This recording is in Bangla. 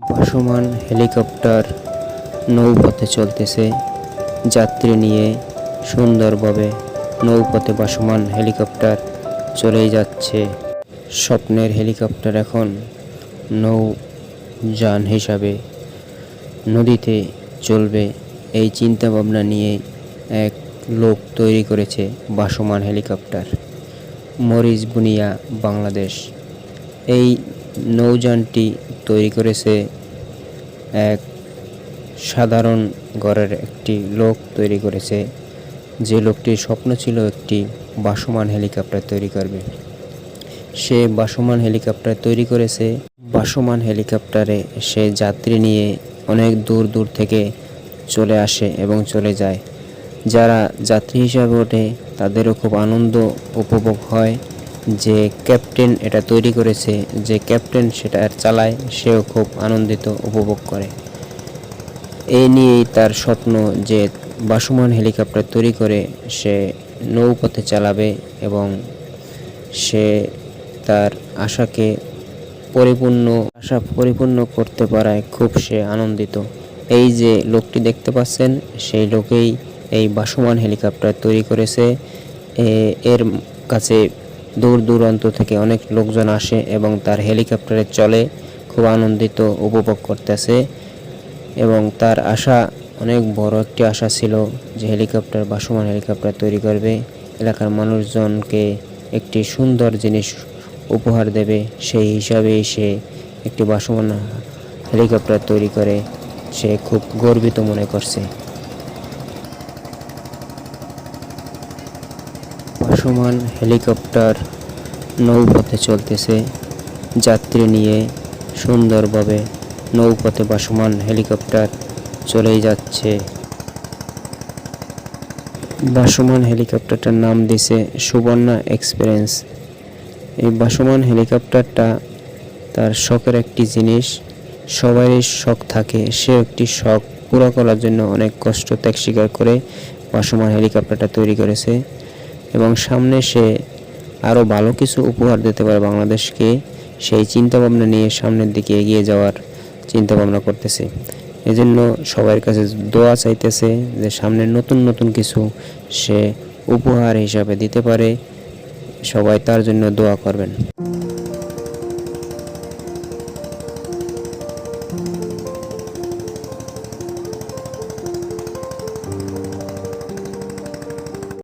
ভাসমান হেলিকপ্টার নৌপথে চলতেছে যাত্রী নিয়ে সুন্দরভাবে। নৌপথে ভাসমান হেলিকপ্টার চলেই যাচ্ছে। স্বপ্নের হেলিকপ্টার এখন নৌযান হিসাবে নদীতে চলবে, এই চিন্তা ভাবনা নিয়ে এক লোক তৈরি করেছে ভাসমান হেলিকপ্টার। মরিচ বুনিয়া, বাংলাদেশ। এই নৌযানটি তৈরি করেছে এক সাধারণ ঘরের একটি লোক তৈরি করেছে, যে লোকটির স্বপ্ন ছিল একটি ভাসমান হেলিকপ্টার তৈরি করবে। সে ভাসমান হেলিকপ্টার তৈরি করেছে। ভাসমান হেলিকপ্টারে সে যাত্রী নিয়ে অনেক দূর দূর থেকে চলে আসে এবং চলে যায়। যারা যাত্রী হিসাবে ওঠে তাদেরও খুব আনন্দ উপভোগ হয়। যে ক্যাপ্টেন এটা তৈরি করেছে, যে ক্যাপ্টেন সেটা চালায়, সেও খুব আনন্দিত উপভোগ করে। এই নিয়েই তার স্বপ্ন যে ভাসমান হেলিকপ্টার তৈরি করে সে নৌপথে চালাবে এবং সে তার আশা পরিপূর্ণ করতে পারায় খুব সে আনন্দিত। এই যে লোকটি দেখতে পাচ্ছেন, সেই লোকেই এই ভাসমান হেলিকপ্টার তৈরি করেছে। এর কাছে দূর দূরান্ত থেকে অনেক লোকজন আসে এবং তার হেলিকপ্টারে চলে, খুব আনন্দিত উপভোগ করতেছে। এবং তার আশা, অনেক বড় একটি আশা ছিল যে ভাসমান হেলিকপ্টার তৈরি করবে, এলাকার মানুষজনকে একটি সুন্দর জিনিস উপহার দেবে। সেই হিসাবেই সে একটি ভাসমান হেলিকপ্টার তৈরি করে সে খুব গর্বিত মনে করছে। ভাসমান হেলিকপ্টার নৌপথে চলতেছে যাত্রী নিয়ে সুন্দরভাবে। নৌপথে ভাসমান হেলিকপ্টার চলেই যাচ্ছে। ভাসমান হেলিকপ্টারটার নাম দিয়েছে সুবর্ণা এক্সপ্রেস। এই ভাসমান হেলিকপ্টারটা তার শখের একটি জিনিস। সবারই শখ থাকে, সে একটি শখ পুরো করার জন্য অনেক কষ্ট ত্যাগ স্বীকার করে ভাসমান হেলিকপ্টারটা তৈরি করেছে এবং সামনে সে আরও ভালো কিছু উপহার দিতে পারে বাংলাদেশকে। সেই চিন্তাভাবনা নিয়ে সামনের দিকে এগিয়ে যাওয়ার চিন্তাভাবনা করতেছে। এজন্য সবার কাছে দোয়া চাইতেছে যে সামনে নতুন নতুন কিছু সে উপহার হিসাবে দিতে পারে। সবাই তার জন্য দোয়া করবেন।